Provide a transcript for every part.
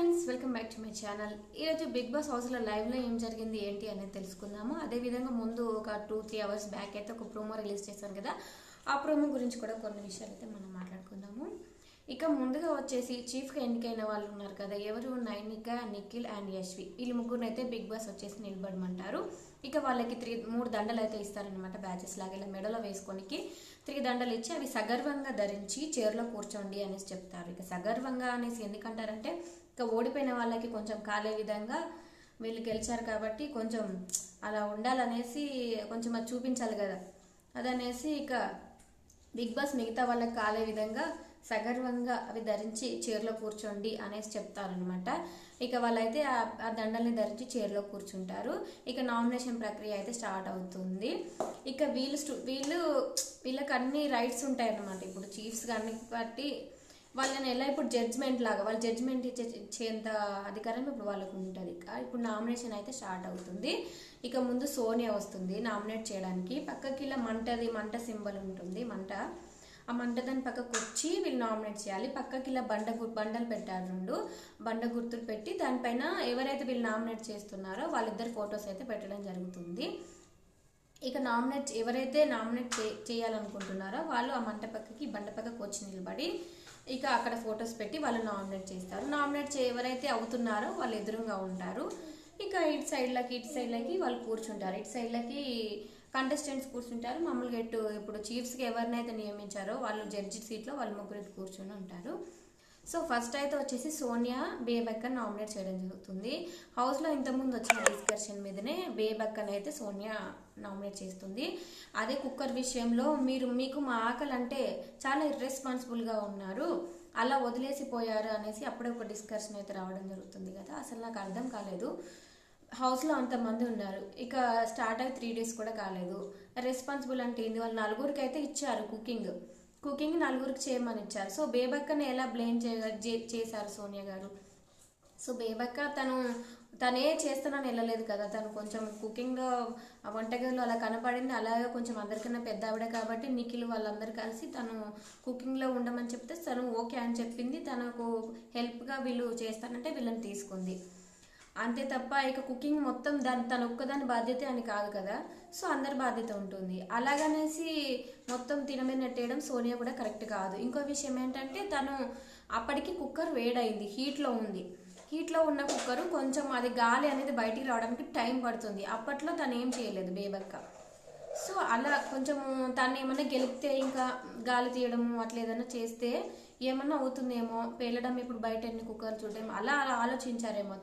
Friends, welcome back to my channel. ఈరోజు big boss హౌస్లో లైవ్లో ఏం జరిగింది ఏంటి అనేది తెలుసుకుందాము. అదేవిధంగా ముందు ఒక 2-3 అవర్స్ బ్యాక్ అయితే ఒక ప్రోమో రిలీజ్ చేశాను కదా, ఆ ప్రోమో గురించి కూడా కొన్ని విషయాలు అయితే మనం మాట్లాడుకుందాము. ఇక ముందుగా వచ్చేసి చీఫ్గా ఎన్నికైన వాళ్ళు ఉన్నారు కదా, ఎవరు? నైనిక, నిఖిల్ అండ్ యశ్వి. వీళ్ళు ముగ్గురు అయితే బిగ్ బాస్ వచ్చేసి నిలబడమంటారు. ఇక వాళ్ళకి 3 దండలు అయితే ఇస్తారనమాట, బ్యాచెస్ లాగా ఇలా మెడలో వేసుకోనికి 3 దండలు ఇచ్చి అవి సగర్వంగా ధరించి చైర్లో కూర్చోండి అనేసి చెప్తారు. ఇక సగర్వంగా అనేసి ఎందుకంటారంటే, ఇక ఓడిపోయిన వాళ్ళకి కొంచెం కాలే విధంగా వీళ్ళు గెలిచారు కాబట్టి కొంచెం అలా ఉండాలనేసి కొంచెం అది చూపించాలి కదా, అదనేసి ఇక బిగ్ బాస్ మిగతా వాళ్ళకి కాలే విధంగా సగర్వంగా అవి ధరించి చైర్లో కూర్చోండి అనేసి చెప్తారనమాట. ఇక వాళ్ళైతే ఆ దండల్ని ధరించి చైర్లో కూర్చుంటారు. ఇక నామినేషన్ ప్రక్రియ అయితే స్టార్ట్ అవుతుంది. ఇక వీళ్ళకి అన్ని రైట్స్ ఉంటాయి అన్నమాట. ఇప్పుడు చీఫ్స్ అన్ని బట్టి వాళ్ళని ఎలా ఇప్పుడు జడ్జ్మెంట్ లాగా వాళ్ళు జడ్జ్మెంట్ ఇచ్చేంత అధికారం ఇప్పుడు వాళ్ళకు ఉంటుంది. ఇప్పుడు నామినేషన్ అయితే స్టార్ట్ అవుతుంది. ఇక ముందు సోనియా వస్తుంది నామినేట్ చేయడానికి. పక్కకి ఇలా మంట సింబల్ ఉంటుంది, ఆ మంట దాని పక్కకు వచ్చి వీళ్ళు నామినేట్ చేయాలి. పక్కకి ఇలా బండలు పెట్టారు, 2 బండ గుర్తులు పెట్టి దానిపైన ఎవరైతే వీళ్ళు నామినేట్ చేస్తున్నారో వాళ్ళిద్దరు ఫొటోస్ అయితే పెట్టడం జరుగుతుంది. ఇక ఎవరైతే నామినేట్ చేయాలనుకుంటున్నారో వాళ్ళు ఆ బండ పక్కకు వచ్చి నిలబడి ఇక అక్కడ ఫొటోస్ పెట్టి వాళ్ళు నామినేట్ చేస్తారు. ఎవరైతే అవుతున్నారో వాళ్ళు ఎదురుగా ఉంటారు. ఇక ఇటు సైడ్లకి వాళ్ళు కూర్చుంటారు. ఇటు సైడ్లకి కంటెస్టెంట్స్ కూర్చుంటారు. మామూలుగా ఇప్పుడు చీఫ్స్కి ఎవరినైతే నియమించారో వాళ్ళు జడ్జి సీట్లో వాళ్ళు ముగ్గురు కూర్చుని ఉంటారు. సో ఫస్ట్ అయితే వచ్చేసి సోనియా బేబక్కని నామినేట్ చేయడం జరుగుతుంది. హౌస్లో ఇంతకుముందు వచ్చిన డిస్కషన్ మీదనే బేబక్కని అయితే సోనియా నామినేట్ చేస్తుంది. అదే కుక్కర్ విషయంలో మీకు మా ఆకలి అంటే చాలా ఇర్రెస్పాన్సిబుల్గా ఉన్నారు, అలా వదిలేసిపోయారు అనేసి అప్పుడే ఒక డిస్కషన్ అయితే రావడం జరుగుతుంది కదా. అసలు నాకు అర్థం కాలేదు, హౌస్లో అంతమంది ఉన్నారు, ఇక స్టార్ట్ అయ్యి 3 days కూడా కాలేదు. రెస్పాన్సిబుల్ అంటే ఏంది? వాళ్ళు 4గురికి అయితే ఇచ్చారు కుకింగ్ 4గురికి చేయమని ఇచ్చారు. సో బేబక్కని ఎలా బ్లేమ్ చేశారు సోనియా గారు? సో బేబక్క తనే చేస్తానని వెళ్ళలేదు కదా, తను కొంచెం కుకింగ్లో వంటగదిలో అలా కనపడింది. అలాగే కొంచెం అందరికన్నా పెద్ద ఆవిడ కాబట్టి నిఖిల్ వాళ్ళందరూ కలిసి తను కుకింగ్లో ఉండమని చెప్తే తను ఓకే అని చెప్పింది. తనకు హెల్ప్గా వీళ్ళు చేస్తానంటే వీళ్ళని తీసుకుంది, అంతే తప్ప ఇక కుకింగ్ మొత్తం తన ఒక్కదాని బాధ్యత అని కాదు కదా. సో అందరి బాధ్యత ఉంటుంది. అలాగనేసి మొత్తం తినమే నెట్టేయడం సోనియా కూడా కరెక్ట్ కాదు. ఇంకో విషయం ఏంటంటే, తను అప్పటికి కుక్కర్ వేడైంది, హీట్లో ఉన్న కుక్కరు కొంచెం అది గాలి అనేది బయటికి రావడానికి టైం పడుతుంది. అప్పట్లో తను ఏం చేయలేదు బేబక్క. సో అలా కొంచెం తను ఏమన్నా గెలిపితే ఇంకా గాలి తీయడము అట్లా ఏదైనా చేస్తే ఏమన్నా అవుతుందేమో, పేలడం, ఇప్పుడు బయట ఎన్ని కుక్కర్లు చూడడం, అలా ఆలోచించారేమో.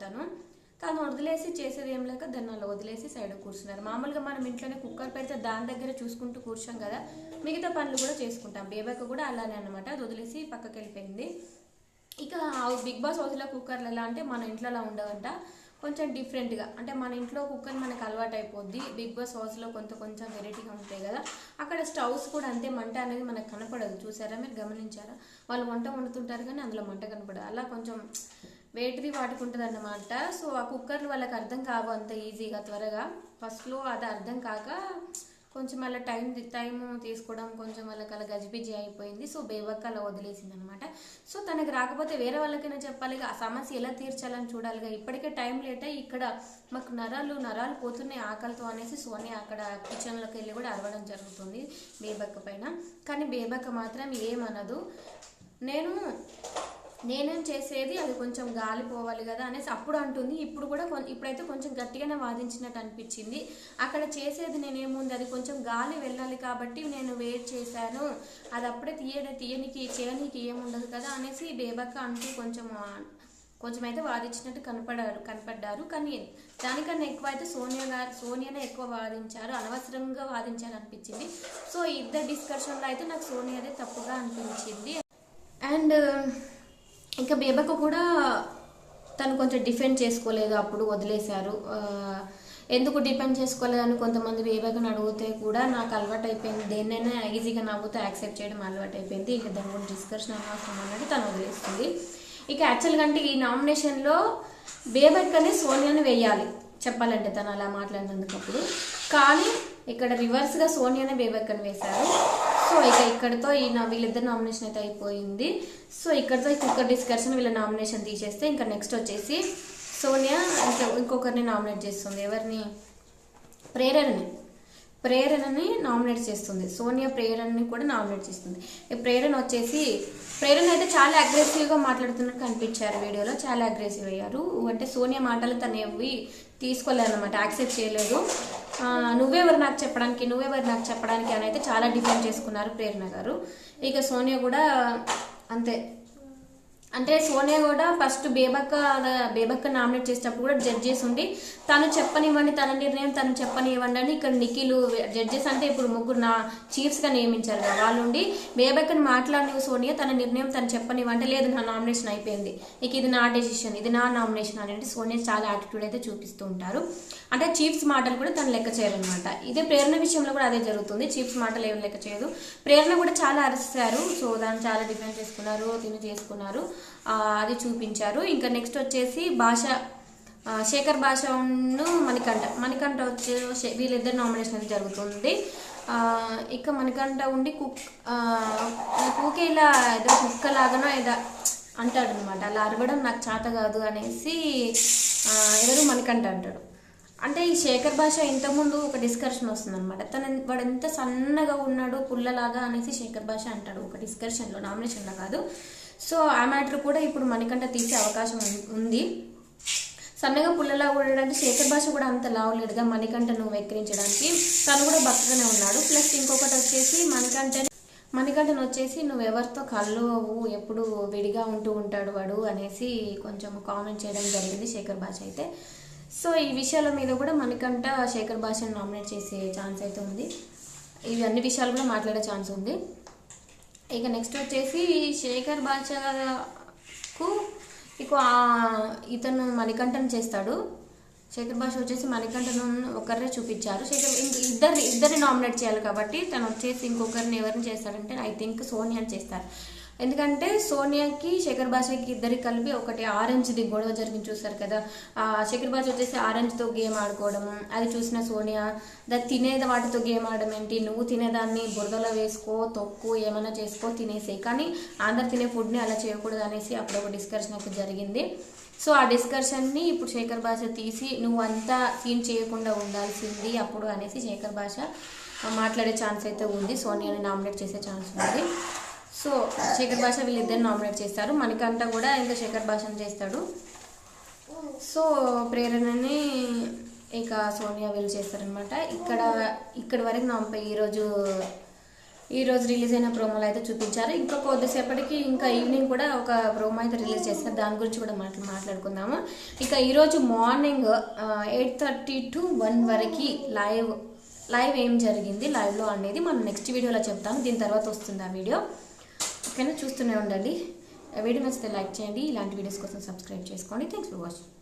తను వదిలేసి చేసేది ఏం లేక దాన్ని అలా వదిలేసి సైడ్ కూర్చున్నారు. మామూలుగా మనం ఇంట్లోనే కుక్కర్ పెడితే దాని దగ్గర చూసుకుంటూ కూర్చోం కదా, మిగతా పనులు కూడా చేసుకుంటాం. బేబక్క కూడా అలానే అనమాట, అది వదిలేసి పక్కకి వెళ్ళిపోయింది. ఇక బిగ్ బాస్ హౌస్లో కుక్కర్లు ఎలా అంటే మన ఇంట్లో అలా ఉండవంట, కొంచెం డిఫరెంట్గా. అంటే మన ఇంట్లో కుక్కర్ మనకు అలవాటు అయిపోద్ది, బిగ్ బాస్ హౌస్లో కొంచెం వెరైటీగా ఉంటాయి కదా. అక్కడ స్టవ్స్ కూడా అంతే, మంట అనేది మనకు కనపడదు. చూసారా, మీరు గమనించారా? వాళ్ళు వంట వండుతుంటారు కానీ అందులో మంట కనపడదు, అలా కొంచెం వేటిది వాడుకుంటుంది అన్నమాట. సో ఆ కుక్కర్లు వాళ్ళకి అర్థం కావు అంత ఈజీగా త్వరగా. ఫస్ట్లో అది అర్థం కాక కొంచెం అలా టైం తీసుకోవడం కొంచెం వాళ్ళకి అలా గజిబిజి అయిపోయింది. సో బేబక్క అలా వదిలేసింది అనమాట. సో తనకి రాకపోతే వేరే వాళ్ళకైనా చెప్పాలిగా, ఆ సమస్య ఎలా తీర్చాలని చూడాలిగా. ఇప్పటికే టైం లేట్ అయ్యి ఇక్కడ మాకు నరాలు పోతున్నాయి ఆకలితో అనేసి సోనియా అక్కడ కిచెన్లోకి వెళ్ళి కూడా అరవడం జరుగుతుంది బేబక్క పైన. కానీ బేబక్క మాత్రం ఏమనదు. నేనేం చేసేది అది కొంచెం గాలిపోవాలి కదా అనేసి అప్పుడు అంటుంది. ఇప్పుడైతే కొంచెం గట్టిగానే వాదించినట్టు అనిపించింది. అక్కడ చేసేది నేనేముంది, అది కొంచెం గాలి వెళ్ళాలి కాబట్టి నేను వెయిట్ చేశాను, అది అప్పుడే చేయనీకి ఏముండదు కదా అనేసి బేబక్క అంటూ కొంచెం అయితే వాదించినట్టు కనపడ్డారు. కానీ దానికన్నా ఎక్కువ అయితే సోనియానే ఎక్కువ వాదించారు, అనవసరంగా వాదించారు అనిపించింది. సో ఇద్దరు డిస్కషన్లో అయితే నాకు సోనియాదే తప్పుగా అనిపించింది. అండ్ ఇంకా బేబక్క కూడా తను కొంచెం డిఫెండ్ చేసుకోలేదు, అప్పుడు వదిలేశారు. ఎందుకు డిపెండ్ చేసుకోలేదని కొంతమంది బేబక్కని అడిగితే కూడా నాకు అలవాటు అయిపోయింది, దేన్నైనా ఈజీగా నవ్వుతూ యాక్సెప్ట్ చేయడం అలవాటు అయిపోయింది, ఇంకా దాని గురించి డిస్కషన్ అనవసరం అన్నట్టు తను వదిలేస్తుంది. ఇక యాక్చువల్గా అంటే ఈ నామినేషన్లో బేబక్కని సోనియాని వేయాలి చెప్పాలంటే, తను అలా మాట్లాడినందుకప్పుడు. కానీ ఇక్కడ రివర్స్గా సోనియానే బేబక్కని వేశారు. సో ఇక ఇక్కడతో వీళ్ళిద్దరు నామినేషన్ అయితే అయిపోయింది. సో ఇక్కడతో కుక్కర్ డిస్కషన్ వీళ్ళ నామినేషన్ తీసేస్తే ఇంకా నెక్స్ట్ వచ్చేసి సోనియా ఇంకొకరిని నామినేట్ చేస్తుంది. ఎవరిని? ప్రేరణని నామినేట్ చేస్తుంది. సోనియా ప్రేరణని కూడా నామినేట్ చేస్తుంది. ఈ ప్రేరణ అయితే చాలా అగ్రెసివ్గా మాట్లాడుతున్నట్టు కనిపించారు వీడియోలో. చాలా అగ్రెసివ్ అయ్యారు. అంటే సోనియా మాటలు తను ఏవి తీసుకోలేదన్నమాట, యాక్సెప్ట్ చేయలేదు. నువ్వెవరు నాకు చెప్పడానికి అని అయితే చాలా డిఫెండ్ చేసుకున్నారు ప్రేరణ గారు. ఇక సోనియా కూడా అంతే. అంటే సోనియా కూడా ఫస్ట్ బేబక్క నామినేట్ చేసేటప్పుడు కూడా జడ్జెస్ ఉండి తను చెప్పనివ్వండి, తన నిర్ణయం తను చెప్పనివ్వండి అని ఇక్కడ నిఖిల్ జడ్జెస్ అంటే ఇప్పుడు ముగ్గురు చీఫ్స్గా నియమించారు కదా, వాళ్ళు ఉండి బేబక్కని మాట్లాడినవి సోనియా తన నిర్ణయం తను చెప్పనివ్వంటే లేదు నా నామినేషన్ అయిపోయింది, ఇక ఇది నా డెసిషన్, ఇది నా నామినేషన్ అనేది సోనియా చాలా యాటిట్యూడ్ అయితే చూపిస్తూ ఉంటారు. అంటే చీఫ్స్ మాటలు కూడా తను లెక్క చేయరనమాట. ఇదే ప్రేరణ విషయంలో కూడా అదే జరుగుతుంది. చీఫ్స్ మాటలు ఏమి లెక్క చేయదు. ప్రేరణ కూడా చాలా అరిస్తారు. సో దాన్ని చాలా డిఫెండ్ చేసుకున్నారు. అది చూపించారు. ఇంకా నెక్స్ట్ వచ్చేసి శేఖర్ భాషను మణికంఠ వచ్చే వీళ్ళిద్దరు నామినేషన్ అయితే జరుగుతుంది. ఇక మణికంఠ ఉండి కుక్కే ఇలా ఏదో కుక్కలాగానో ఏదో అంటాడు అనమాట. అలా అరవడం నాకు చేత కాదు అనేసి ఎవరు మణికంఠ అంటాడు. అంటే ఈ శేఖర్ భాష ఇంతకుముందు ఒక డిస్కషన్ వస్తుంది అనమాట. వాడు ఎంత సన్నగా ఉన్నాడు పుల్లలాగా అనేసి శేఖర్ భాష అంటాడు ఒక డిస్కషన్లో, నామినేషన్లో కాదు. సో ఆ మ్యాటర్ కూడా ఇప్పుడు మణికంఠ తీసే అవకాశం ఉంది. సన్నగా పుల్లలా ఉండడానికి శేఖర్ భాష కూడా అంత లావలేడుగా మణికంఠను వెక్కిరించడానికి, తను కూడా బక్కగానే ఉన్నాడు. ప్లస్ ఇంకొకటి వచ్చేసి మణికంఠను వచ్చేసి నువ్వెవరితో కలవవు, ఎప్పుడు విడిగా ఉంటూ ఉంటాడు వాడు అనేసి కొంచెం కామెంట్ చేయడం జరిగింది శేఖర్ భాష అయితే. సో ఈ విషయాల మీద కూడా మణికంఠ శేఖర్ భాషను నామినేట్ చేసే ఛాన్స్ అయితే ఉంది. ఇవి అన్ని విషయాలు కూడా మాట్లాడే ఛాన్స్ ఉంది. ఇక నెక్స్ట్ వచ్చేసి శేఖర్ భాషకు ఇతను మణికంఠను చేస్తాడు. శేఖర్ భాష వచ్చేసి మణికంఠను ఒకరినే చూపించారు. ఇద్దరిని నామినేట్ చేయాలి కాబట్టి తను వచ్చేసి ఇంకొకరిని ఎవరిని చేస్తాడంటే ఐ థింక్ సోనియాని చేస్తారు. ఎందుకంటే సోనియాకి శేఖర్ భాషకి ఇద్దరికి కలిపి ఒకటి ఆరెంజ్ది గొడవ జరిగింది చూస్తారు కదా. శేఖర్ భాష వచ్చేసి ఆరెంజ్తో గేమ్ ఆడుకోవడం అది చూసిన సోనియా తినేది వాటితో గేమ్ ఆడడం ఏంటి, నువ్వు తినేదాన్ని బురదలో వేసుకో, తొక్కు, ఏమైనా చేసుకో, తినేసేయి, కానీ అందరు తినే ఫుడ్ని అలా చేయకూడదు అనేసి అప్పుడు ఒక డిస్కషన్ అయితే జరిగింది. సో ఆ డిస్కషన్ని ఇప్పుడు శేఖర్ భాష తీసి నువ్వు అంతా సీన్ చేయకుండా ఉండాల్సింది అప్పుడు అనేసి శేఖర్ భాష మాట్లాడే ఛాన్స్ అయితే ఉంది. సోనియాని నామినేట్ చేసే ఛాన్స్ ఉంది. సో శేఖర్ భాష వీళ్ళిద్దరిని నామినేట్ చేస్తారు. మణికంఠ కూడా ఇంకా శేఖర్ భాషను చేస్తాడు. సో ప్రేరణని ఇక సోనియా వీళ్ళు చేస్తారనమాట. ఇక్కడ వరకు ఈరోజు రిలీజ్ అయిన ప్రోమోలు అయితే చూపించారు. ఇంకా కొద్దిసేపటికి ఇంకా ఈవినింగ్ కూడా ఒక ప్రోమో అయితే రిలీజ్ చేస్తారు. దాని గురించి కూడా మాట్లాడుకుందాము. ఇక ఈరోజు మార్నింగ్ 8:30 to 1 వరకు లైవ్ ఏం జరిగింది లైవ్లో అనేది మనం నెక్స్ట్ వీడియోలో చెప్తాను. దీని తర్వాత వస్తుంది ఆ వీడియో. ఓకేనా, చూస్తూనే ఉండండి. వీడియో నచ్చితే లైక్ చేయండి. ఇలాంటి వీడియోస్ కోసం సబ్స్క్రైబ్ చేసుకోండి. Thanks for watching.